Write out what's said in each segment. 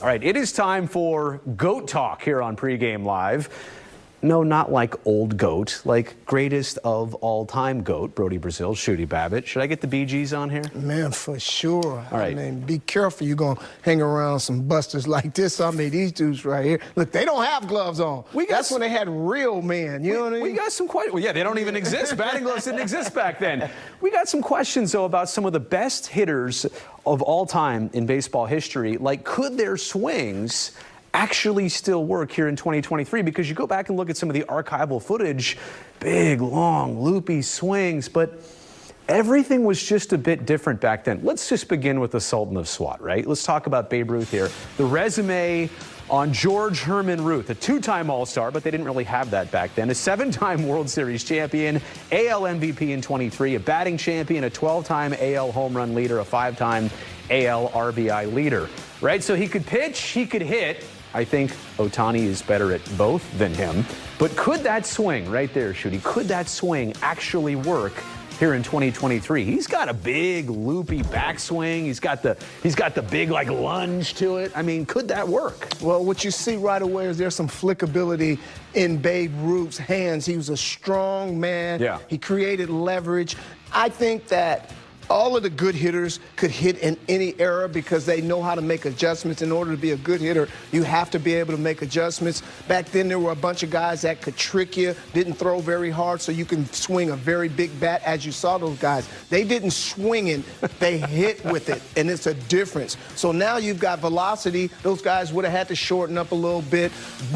All right, it is time for GOAT Talk here on Pregame Live. No, not like old GOAT, like greatest of all-time GOAT, Brody Brazil, Shooty Babbitt. Should I get the Bee Gees on here? Man, for sure. All right. I mean, be careful. You're going to hang around some busters like this. I mean, these dudes right here. Look, they don't have gloves on. That's when they had real men. You know what I mean? We got some questions. Well, yeah, they don't even exist. Batting gloves didn't exist back then. We got some questions, though, about some of the best hitters of all time in baseball history. Like, could their swings actually still work here in 2023? Because you go back and look at some of the archival footage, big, long, loopy swings, but everything was just a bit different back then. Let's just begin with the Sultan of SWAT, right? Let's talk about Babe Ruth here. The resume on George Herman Ruth, a two-time All-Star, but they didn't really have that back then. A seven-time World Series champion, AL MVP in 23, a batting champion, a 12-time AL home run leader, a five-time AL RBI leader, right? So he could pitch, he could hit. I think Ohtani is better at both than him. But could that swing right there, Shooty, could that swing actually work here in 2023? He's got a big loopy backswing. He's got the big like lunge to it. I mean, could that work? Well, what you see right away is there's some flickability in Babe Ruth's hands. He was a strong man. Yeah. He created leverage. I think that all of the good hitters could hit in any era because they know how to make adjustments. In order to be a good hitter, you have to be able to make adjustments. Back then, there were a bunch of guys that could trick you, didn't throw very hard, so you can swing a very big bat. As you saw those guys, they didn't swing it, they hit with it, and it's a difference. So now you've got velocity. Those guys would have had to shorten up a little bit,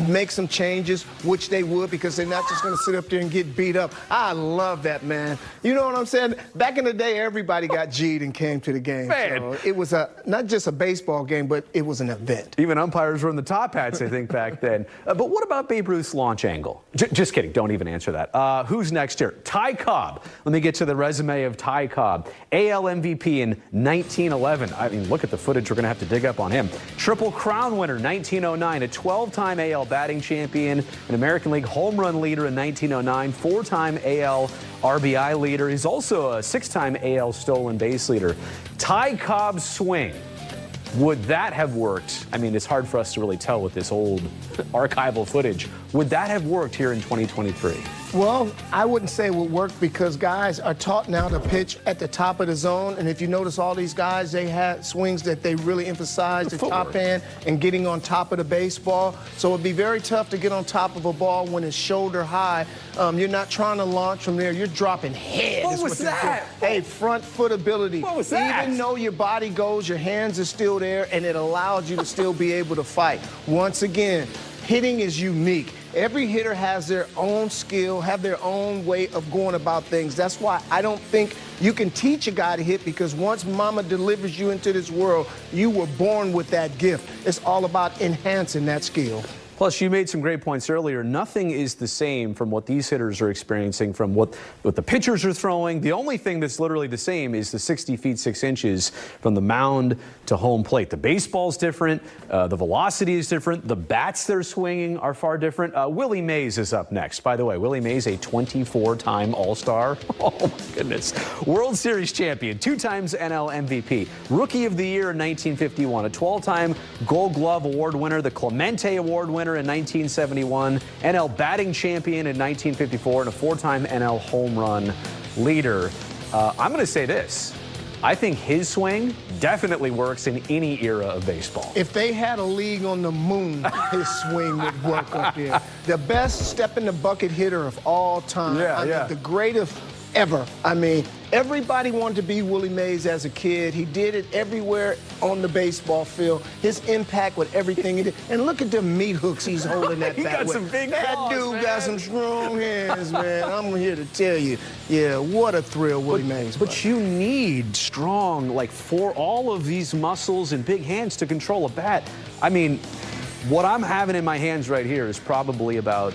make some changes, which they would, because they're not just going to sit up there and get beat up. I love that, man. You know what I'm saying? Back in the day, everybody got G'd and came to the game. Man. So it was not just a baseball game, but it was an event. Even umpires were in the top hats, I think, back then. But what about Babe Ruth's launch angle? Just kidding. Don't even answer that. Who's next here? Ty Cobb. Let me get to the resume of Ty Cobb. AL MVP in 1911. I mean, look at the footage we're going to have to dig up on him. Triple Crown winner, 1909. A 12-time AL batting champion, an American League home run leader in 1909. Four-time AL RBI leader. He's also a six-time AL stolen base leader. Ty Cobb's swing, would that have worked? I mean, it's hard for us to really tell with this old archival footage. Would that have worked here in 2023? Well, I wouldn't say it would work because guys are taught now to pitch at the top of the zone. And if you notice all these guys, they had swings that they really emphasized the top end and getting on top of the baseball. So it'd be very tough to get on top of a ball when it's shoulder high. You're not trying to launch from there. You're dropping head. What was that? Hey, front foot ability. What was that? Even though your body goes, your hands are still there, and it allows you to still be able to fight. Once again, hitting is unique. Every hitter has their own skill, have their own way of going about things. That's why I don't think you can teach a guy to hit, because once mama delivers you into this world, you were born with that gift. It's all about enhancing that skill. Plus, you made some great points earlier. Nothing is the same from what these hitters are experiencing from what the pitchers are throwing. The only thing that's literally the same is the 60 feet 6 inches from the mound to home plate. The baseball's different. The velocity is different. The bats they're swinging are far different. Willie Mays is up next. By the way, Willie Mays, a 24-time All-Star. Oh, my goodness. World Series champion, 2 times NL MVP. Rookie of the Year in 1951. A 12-time Gold Glove Award winner. The Clemente Award winner in 1971, NL batting champion in 1954, and a 4-time NL home run leader. I'm going to say this. I think his swing definitely works in any era of baseball. If they had a league on the moon, his swing would work up there. The best step-in-the-bucket hitter of all time. The greatest ever. I mean, everybody wanted to be Willie Mays as a kid. He did it everywhere on the baseball field. His impact with everything he did. And look at the meat hooks he's holding that bat with. That dude got some strong hands, man. I'm here to tell you. Yeah, what a thrill Willie Mays. But you need strong, like, for all of these muscles and big hands to control a bat. I mean, what I'm having in my hands right here is probably about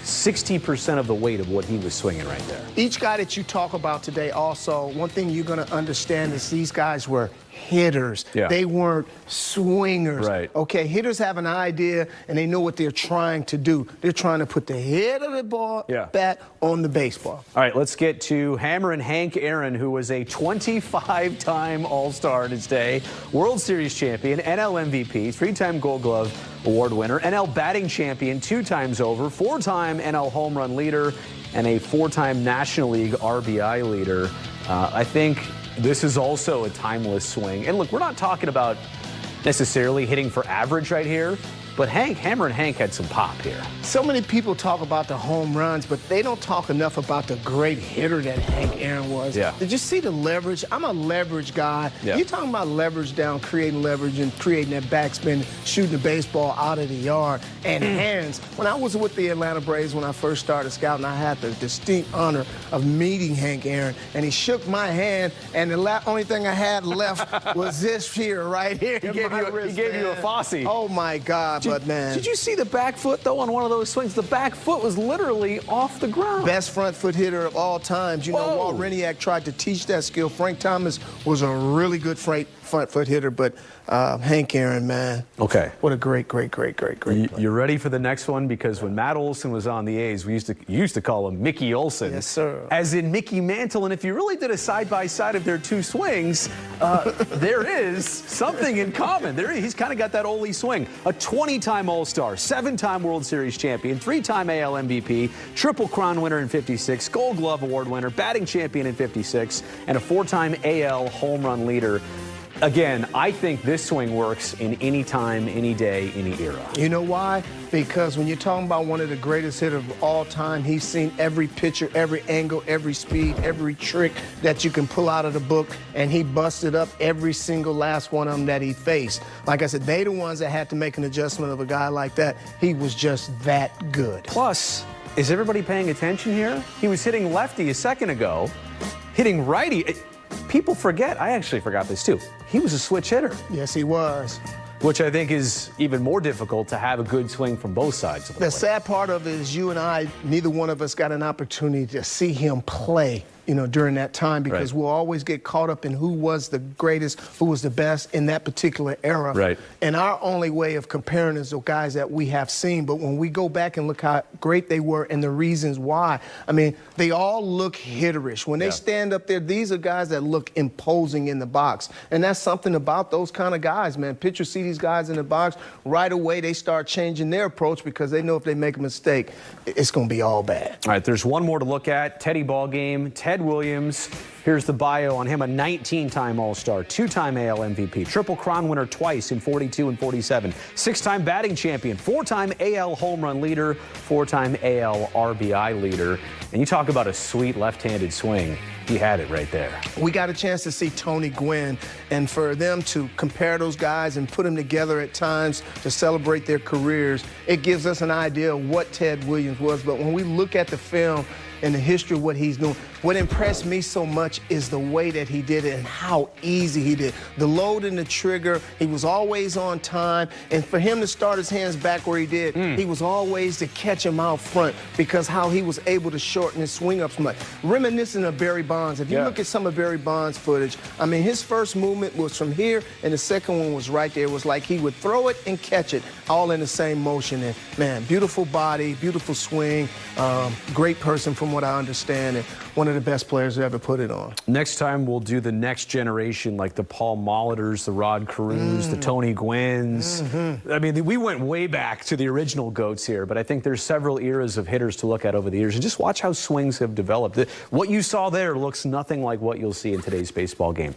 60% of the weight of what he was swinging right there. Each guy that you talk about today also, one thing you're going to understand is these guys were hitters. Yeah. They weren't swingers. Right. Okay, hitters have an idea and they know what they're trying to do. They're trying to put the head of the ball bat on the baseball. All right, let's get to Hammerin' Hank Aaron, who was a 25-time All-Star in his day, World Series champion, NL MVP, 3-time Gold Glove Award winner, NL batting champion 2 times over, 4-time NL home run leader, and a 4-time National League RBI leader. I think this is also a timeless swing. And look, we're not talking about necessarily hitting for average right here, but Hammerin' Hank had some pop here. So many people talk about the home runs, but they don't talk enough about the great hitter that Hank Aaron was. Yeah. Did you see the leverage? I'm a leverage guy. Yeah. You're talking about leverage down, creating leverage and creating that backspin, shooting the baseball out of the yard, and hands. When I was with the Atlanta Braves when I first started scouting, I had the distinct honor of meeting Hank Aaron, and he shook my hand, and the only thing I had left was this here, right here. He gave you a Fosse. Oh, my God. But, man. Did you see the back foot, though, on one of those swings? The back foot was literally off the ground. Best front foot hitter of all times. You know, Walt Reniak tried to teach that skill. Frank Thomas was a really good front foot hitter, but Hank Aaron, man. Okay. What a great player. You ready for the next one? Because when Matt Olson was on the A's, we used to call him Mickey Olson. Yes, sir. As in Mickey Mantle. And if you really did a side-by-side of their 2 swings, there is something in common. He's kind of got that Ole swing. A 20-time All-Star, 7-time World Series champion, 3-time AL MVP, Triple Crown winner in 56, Gold Glove Award winner, batting champion in 56, and a 4-time AL home run leader. Again, I think this swing works in any time, any day, any era. You know why? Because when you're talking about one of the greatest hitters of all time, he's seen every pitcher, every angle, every speed, every trick that you can pull out of the book, and he busted up every single last one of them that he faced. Like I said, they the ones that had to make an adjustment of a guy like that. He was just that good. Plus, is everybody paying attention here? He was hitting lefty a second ago, hitting righty. People forget, I actually forgot this too, he was a switch hitter. Yes, he was. Which I think is even more difficult to have a good swing from both sides of the plate. The sad part of it is you and I, neither one of us got an opportunity to see him play, you know, during that time, because we'll always get caught up in who was the greatest, who was the best in that particular era. Right. And our only way of comparing is the guys that we have seen. But when we go back and look how great they were and the reasons why, I mean, they all look hitterish. When they stand up there, these are guys that look imposing in the box. And that's something about those kind of guys, man. Pitchers see these guys in the box, right away they start changing their approach because they know if they make a mistake, it's going to be all bad. All right, there's one more to look at. Teddy Ballgame, Ted Williams. Here's the bio on him: a 19-time All-Star, 2-time AL MVP, Triple Crown winner twice in 42 and 47, 6-time batting champion, 4-time AL home run leader, 4-time AL RBI leader. And you talk about a sweet left-handed swing. He had it right there. We got a chance to see Tony Gwynn, and for them to compare those guys and put them together at times to celebrate their careers, it gives us an idea of what Ted Williams was. But when we look at the film and the history of what he's doing, what impressed me so much is the way that he did it and how easy he did. The load and the trigger, he was always on time. And for him to start his hands back where he did, he was always to catch him out front because how he was able to shorten his swing up so much. Reminiscent of Barry Bonds. If you look at some of Barry Bonds' footage, I mean, his first movement was from here and the second one was right there. It was like he would throw it and catch it all in the same motion. And, man, beautiful body, beautiful swing, great person from what I understand, and one of the best players to ever put it on. Next time we'll do the next generation, like the Paul Molitors, the Rod Carews, the Tony Gwynns. I mean, we went way back to the original GOATs here, but I think there's several eras of hitters to look at over the years. And just watch how swings have developed. What you saw there looks nothing like what you'll see in today's baseball game.